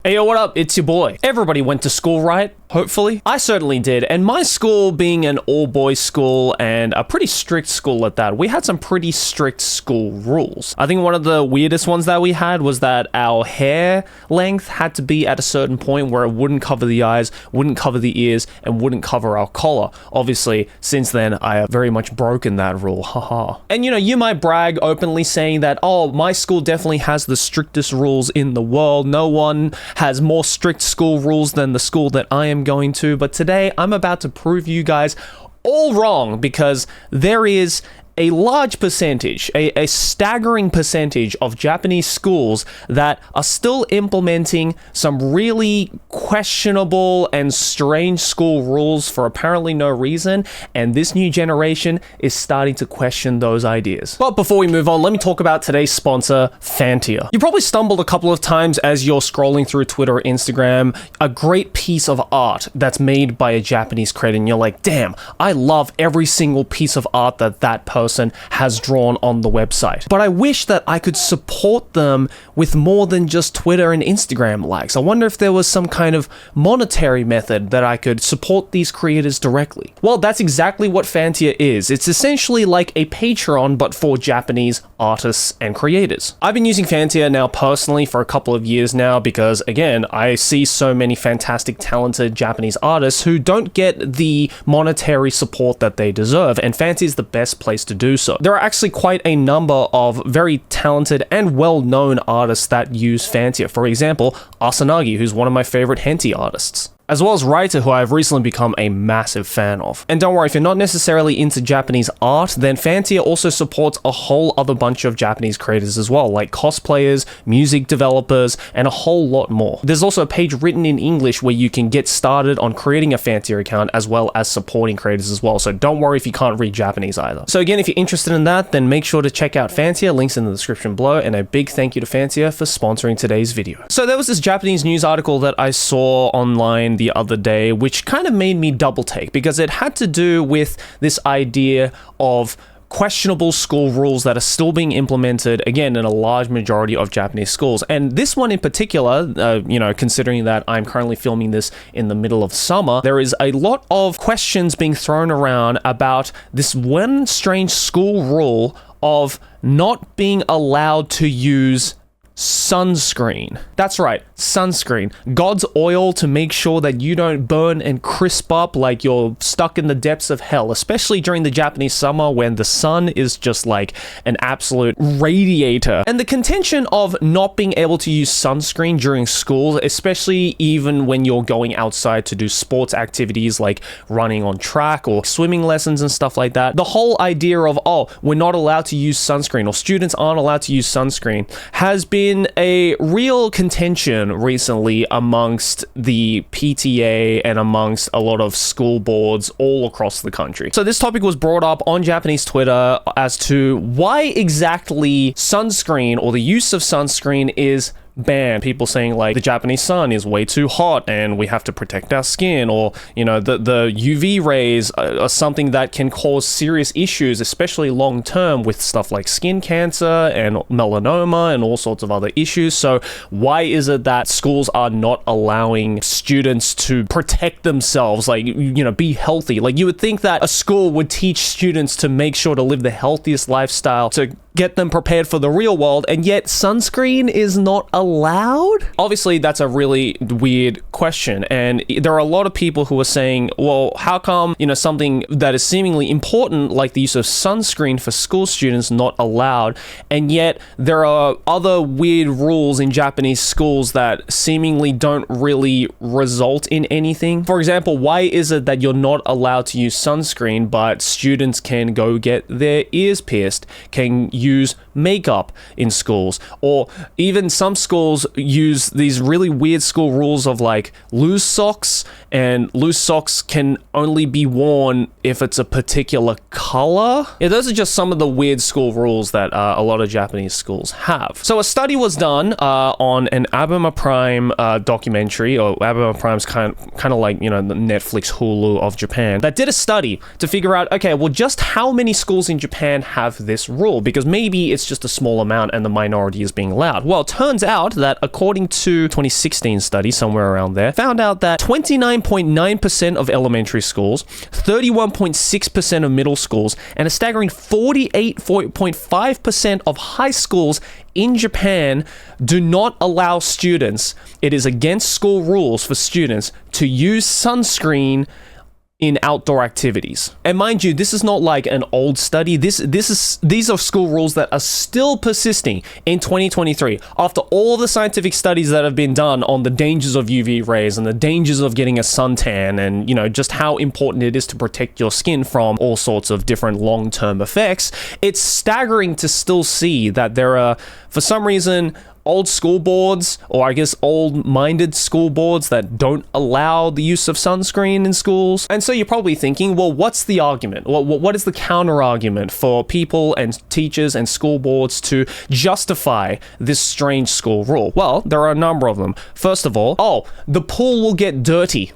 Hey yo, what up? It's your boy. Everybody went to school, right? Hopefully. I certainly did, and my school being an all-boys school and a pretty strict school at that, we had some pretty strict school rules. I think one of the weirdest ones that we had was that our hair length had to be at a certain point where it wouldn't cover the eyes, wouldn't cover the ears, and wouldn't cover our collar. Obviously, since then, I have very much broken that rule, haha. And you know, you might brag openly saying that, oh, my school definitely has the strictest rules in the world. No one has more strict school rules than the school that I am going to, but today I'm about to prove you guys all wrong because there is a large percentage, a staggering percentage of Japanese schools that are still implementing some really questionable and strange school rules for apparently no reason, and this new generation is starting to question those ideas. But before we move on, let me talk about today's sponsor, Fantia. You probably stumbled a couple of times as you're scrolling through Twitter or Instagram, a great piece of art that's made by a Japanese creator, and you're like, damn, I love every single piece of art that person has drawn on the website. But I wish that I could support them with more than just Twitter and Instagram likes. I wonder if there was some kind of monetary method that I could support these creators directly. Well, that's exactly what Fantia is. It's essentially like a Patreon, but for Japanese artists and creators. I've been using Fantia now personally for a couple of years now because, again, I see so many fantastic, talented Japanese artists who don't get the monetary support that they deserve, and Fantia is the best place to do so. There are actually quite a number of very talented and well-known artists that use Fantia. For example, Asanagi, who's one of my favorite hentai artists, as well as Raita, who I've recently become a massive fan of. And don't worry, if you're not necessarily into Japanese art, then Fantia also supports a whole other bunch of Japanese creators as well, like cosplayers, music developers, and a whole lot more. There's also a page written in English where you can get started on creating a Fantia account as well as supporting creators as well, so don't worry if you can't read Japanese either. So again, if you're interested in that, then make sure to check out Fantia, links in the description below, and a big thank you to Fantia for sponsoring today's video. So there was this Japanese news article that I saw online the other day, which kind of made me double take because it had to do with this idea of questionable school rules that are still being implemented, again, in a large majority of Japanese schools. And this one in particular, considering that I'm currently filming this in the middle of summer, there is a lot of questions being thrown around about this one strange school rule of not being allowed to use sunscreen. That's right, sunscreen. God's oil to make sure that you don't burn and crisp up like you're stuck in the depths of hell, especially during the Japanese summer when the sun is just like an absolute radiator. And the contention of not being able to use sunscreen during school, especially even when you're going outside to do sports activities like running on track or swimming lessons and stuff like that, the whole idea of, oh, we're not allowed to use sunscreen or students aren't allowed to use sunscreen has been a real contention recently amongst the PTA and amongst a lot of school boards all across the country. So this topic was brought up on Japanese Twitter as to why exactly sunscreen or the use of sunscreen is banned. People saying like the Japanese sun is way too hot and we have to protect our skin, or you know, the UV rays are something that can cause serious issues, especially long term with stuff like skin cancer and melanoma and all sorts of other issues. So why is it that schools are not allowing students to protect themselves, like, you know, be healthy? Like, you would think that a school would teach students to make sure to live the healthiest lifestyle to get them prepared for the real world, and yet sunscreen is not allowed? Obviously, that's a really weird question, and there are a lot of people who are saying, well, how come, you know, something that is seemingly important like the use of sunscreen for school students not allowed, and yet there are other weird rules in Japanese schools that seemingly don't really result in anything? For example, why is it that you're not allowed to use sunscreen, but students can go get their ears pierced, can use makeup in schools, or even some schools use these really weird school rules of like loose socks, and loose socks can only be worn if it's a particular color. Yeah, those are just some of the weird school rules that a lot of Japanese schools have. So a study was done on an Abema Prime documentary, or Abema Prime's kind of like, you know, the Netflix Hulu of Japan, that did a study to figure out, okay, well, just how many schools in Japan have this rule? Because maybe it's just a small amount and the minority is being allowed. Well, it turns out out that according to 2016 study, somewhere around there, found out that 29.9% of elementary schools, 31.6% of middle schools, and a staggering 48.5% of high schools in Japan do not allow students, it is against school rules for students to use sunscreen in outdoor activities. And mind you, this is not like an old study. These are school rules that are still persisting in 2023 after all the scientific studies that have been done on the dangers of UV rays and the dangers of getting a suntan and, you know, just how important it is to protect your skin from all sorts of different long-term effects. It's staggering to still see that there are, for some reason, old school boards, or I guess old-minded school boards that don't allow the use of sunscreen in schools. And so you're probably thinking, well, what's the argument? What is the counter-argument for people and teachers and school boards to justify this strange school rule? Well, there are a number of them. First of all, the pool will get dirty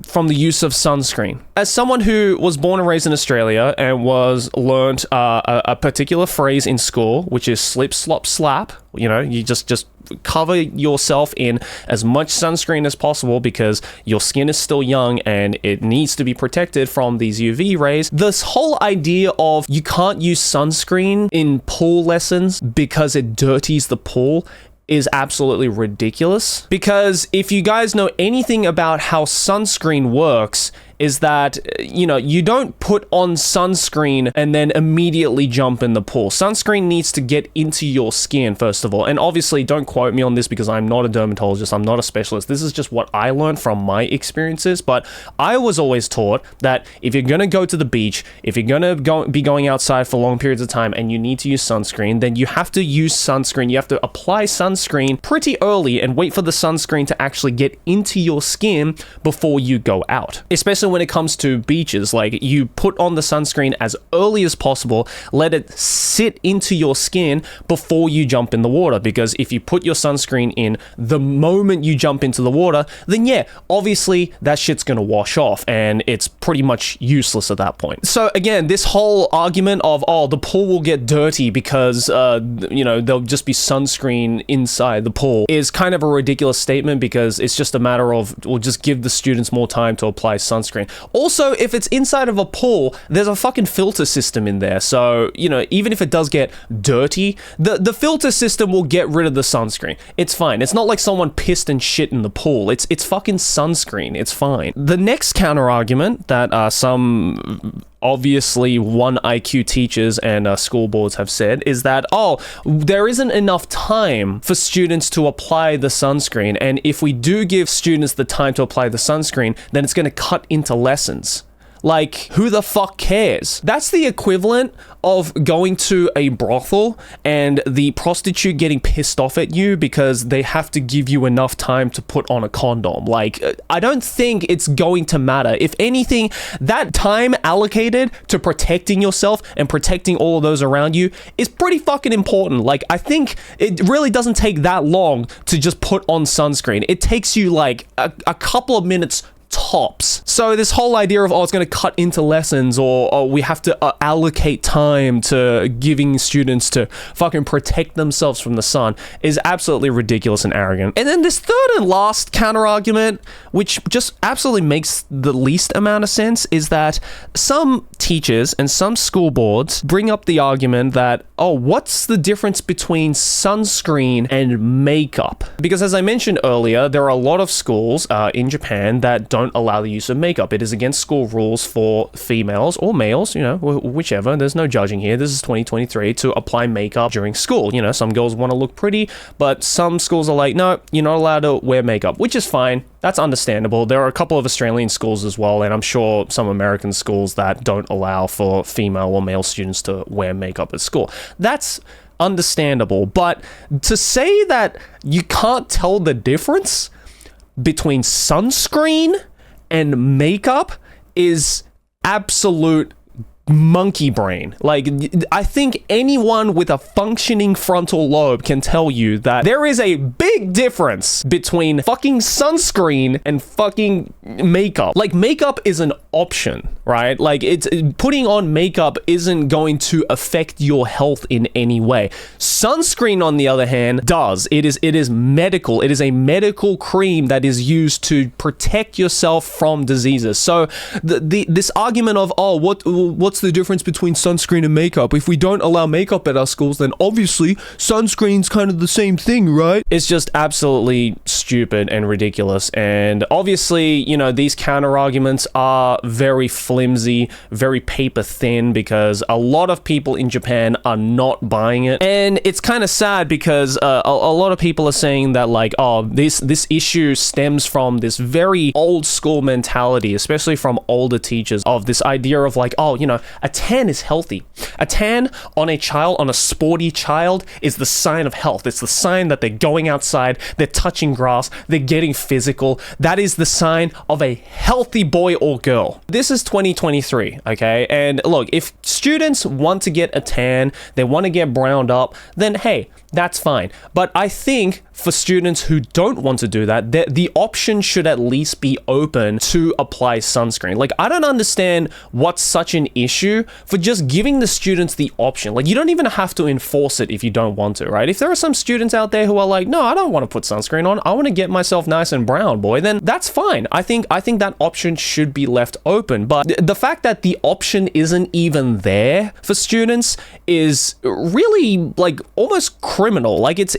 from the use of sunscreen. As someone who was born and raised in Australia and learned a particular phrase in school, which is slip, slop, slap, you know, you just cover yourself in as much sunscreen as possible because your skin is still young and it needs to be protected from these UV rays. This whole idea of you can't use sunscreen in pool lessons because it dirties the pool is absolutely ridiculous. Because if you guys know anything about how sunscreen works, is that, you know, you don't put on sunscreen and then immediately jump in the pool. Sunscreen needs to get into your skin, first of all. And obviously, don't quote me on this because I'm not a dermatologist, I'm not a specialist. This is just what I learned from my experiences. But I was always taught that if you're gonna go to the beach, if you're gonna be going outside for long periods of time and you need to use sunscreen, then you have to use sunscreen. You have to apply sunscreen pretty early and wait for the sunscreen to actually get into your skin before you go out. Especially when it comes to beaches, like you put on the sunscreen as early as possible, let it sit into your skin before you jump in the water, because if you put your sunscreen in the moment you jump into the water, then yeah, obviously that shit's gonna wash off and it's pretty much useless at that point. So again, this whole argument of, the pool will get dirty because, you know, there'll just be sunscreen inside the pool is kind of a ridiculous statement, because it's just a matter of, we'll just give the students more time to apply sunscreen. Also, if it's inside of a pool, there's a fucking filter system in there. So, you know, even if it does get dirty, the filter system will get rid of the sunscreen. It's fine. It's not like someone pissed and shit in the pool. It's fucking sunscreen. It's fine. The next counter argument that some obviously 1 IQ teachers and school boards have said is that, there isn't enough time for students to apply the sunscreen, and if we do give students the time to apply the sunscreen, then it's going to cut into lessons. Like, who the fuck cares? That's the equivalent of going to a brothel and the prostitute getting pissed off at you because they have to give you enough time to put on a condom. Like, I don't think it's going to matter. If anything, that time allocated to protecting yourself and protecting all of those around you is pretty fucking important. Like, I think it really doesn't take that long to just put on sunscreen. It takes you like a couple of minutes tops. So this whole idea of, it's going to cut into lessons, or we have to allocate time to giving students to fucking protect themselves from the sun is absolutely ridiculous and arrogant. And then this third and last counter argument, which just absolutely makes the least amount of sense, is that some teachers and some school boards bring up the argument that, what's the difference between sunscreen and makeup? Because as I mentioned earlier, there are a lot of schools in Japan that don't allow the use of makeup. It is against school rules for females or males, you know, whichever. There's no judging here. This is 2023 to apply makeup during school. You know, some girls want to look pretty, but some schools are like, no, you're not allowed to wear makeup, which is fine. That's understandable. There are a couple of Australian schools as well, and I'm sure some American schools that don't allow for female or male students to wear makeup at school. That's understandable, but to say that you can't tell the difference between sunscreen and makeup is absolute monkey brain. Like, I think anyone with a functioning frontal lobe can tell you that there is a big difference between fucking sunscreen and fucking makeup. Like, makeup is an option, right? Like, it's putting on makeup isn't going to affect your health in any way. Sunscreen, on the other hand, does. It is medical. It is a medical cream that is used to protect yourself from diseases. So this argument of, oh, what's the difference between sunscreen and makeup? If we don't allow makeup at our schools, then obviously sunscreen's kind of the same thing, right? It's just absolutely stupid and ridiculous. And obviously, you know, these counter arguments are very flimsy, very paper thin, because a lot of people in Japan are not buying it. And it's kind of sad because a lot of people are saying that, like, oh, this issue stems from this very old school mentality, especially from older teachers, of this idea of like, oh, you know, a tan is healthy. A tan on a child, on a sporty child, is the sign of health. It's the sign that they're going outside, they're touching grass, they're getting physical. That is the sign of a healthy boy or girl. This is 2023, okay? And look, if students want to get a tan, they want to get browned up, then hey, that's fine. But I think for students who don't want to do that, the option should at least be open to apply sunscreen. Like, I don't understand what's such an issue for just giving the students the option. Like, you don't even have to enforce it if you don't want to, right? If there are some students out there who are like, no, I don't want to put sunscreen on, I want to get myself nice and brown, boy, then that's fine. I think that option should be left open. But the fact that the option isn't even there for students is really, like, almost criminal. Like, it's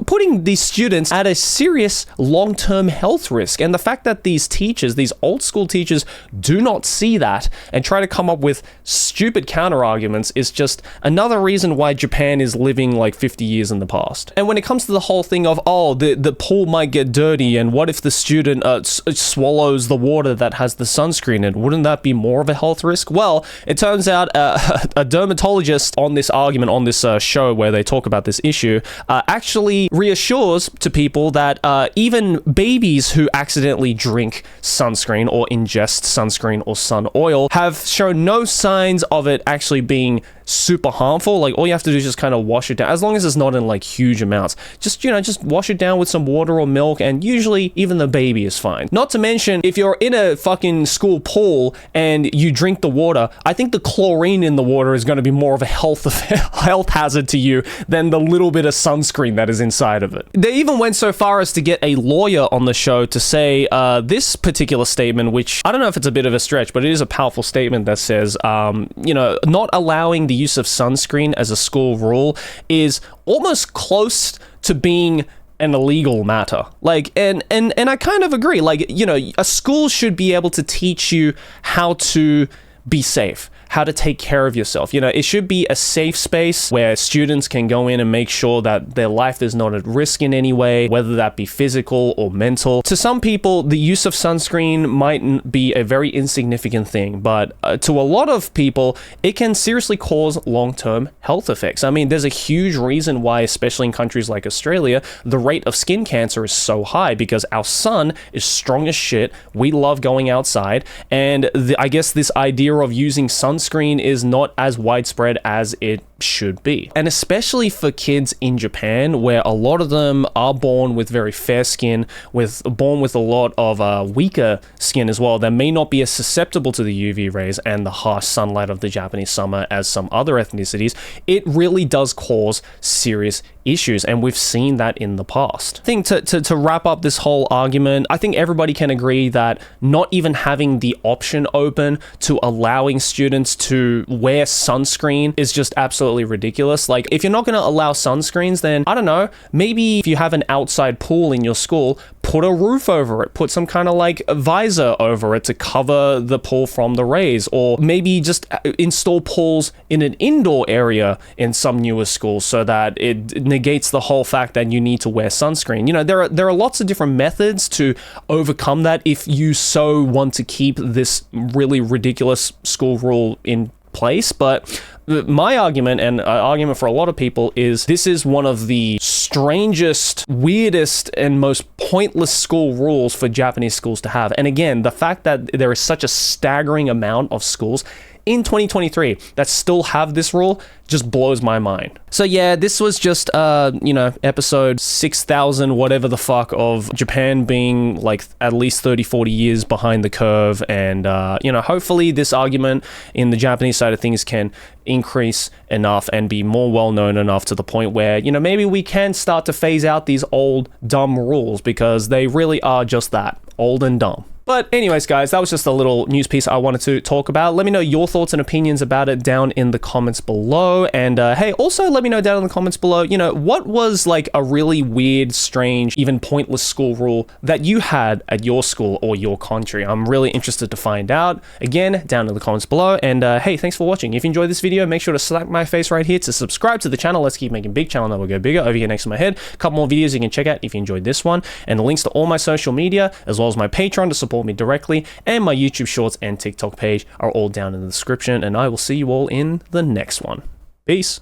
putting these students at a serious long-term health risk. And the fact that these teachers, these old school teachers, do not see that and try to come up with stupid counter arguments is just another reason why Japan is living like 50 years in the past. And when it comes to the whole thing of, oh, the pool might get dirty, and what if the student swallows the water that has the sunscreen in it? Wouldn't that be more of a health risk? Well, it turns out a dermatologist on this argument, on this show where they talk about this issue, actually reassures to people that even babies who accidentally drink sunscreen or ingest sunscreen or sun oil have shown no signs of it actually being super harmful. Like, all you have to do is just kind of wash it down, as long as it's not in like huge amounts. Just, you know, just wash it down with some water or milk, and usually even the baby is fine. Not to mention, if you're in a fucking school pool and you drink the water, I think the chlorine in the water is going to be more of a health hazard to you than the little bit of sunscreen that is inside of it. They even went so far as to get a lawyer on the show to say this particular statement, which I don't know if it's a bit of a stretch, but it is a powerful statement that says, you know, not allowing the use of sunscreen as a school rule is almost close to being an illegal matter. Like, and I kind of agree. Like, you know, a school should be able to teach you how to be safe, how to take care of yourself. You know, it should be a safe space where students can go in and make sure that their life is not at risk in any way, whether that be physical or mental. To some people, the use of sunscreen might be a very insignificant thing, but to a lot of people, it can seriously cause long-term health effects. I mean, there's a huge reason why, especially in countries like Australia, the rate of skin cancer is so high, because our sun is strong as shit. We love going outside, and I guess this idea of using sunscreen is not as widespread as it should be. And especially for kids in Japan, where a lot of them are born with very fair skin, born with a lot of weaker skin as well, that may not be as susceptible to the UV rays and the harsh sunlight of the Japanese summer as some other ethnicities, it really does cause serious issues, and we've seen that in the past. I think to wrap up this whole argument, I think everybody can agree that not even having the option open to allowing students to wear sunscreen is just absolutely ridiculous. Like, if you're not going to allow sunscreens, then I don't know, maybe if you have an outside pool in your school, put a roof over it, put some kind of like a visor over it to cover the pool from the rays, or maybe just install pools in an indoor area in some newer schools so that it negates the whole fact that you need to wear sunscreen. You know, there are lots of different methods to overcome that if you so want to keep this really ridiculous school rule in place. But my argument, and argument for a lot of people, is this is one of the strangest, weirdest, and most pointless school rules for Japanese schools to have. And again, the fact that there is such a staggering amount of schools in 2023 that still have this rule just blows my mind. So yeah, this was just, episode 6,000, whatever the fuck, of Japan being like at least 30, 40 years behind the curve. And, hopefully this argument in the Japanese side of things can increase enough and be more well known enough to the point where, maybe we can start to phase out these old, dumb rules, because they really are just that, old and dumb. But anyways, guys, that was just a little news piece I wanted to talk about. Let me know your thoughts and opinions about it down in the comments below. And hey, also let me know down in the comments below, what was like a really weird, strange, even pointless school rule that you had at your school or your country? I'm really interested to find out. Again, down in the comments below. And hey, thanks for watching. If you enjoyed this video, make sure to slap my face right here to subscribe to the channel. Let's keep making big channel that will go bigger over here next to my head. A couple more videos you can check out if you enjoyed this one. And the links to all my social media, as well as my Patreon to support me directly, and my YouTube Shorts and TikTok page are all down in the description, and I will see you all in the next one. Peace.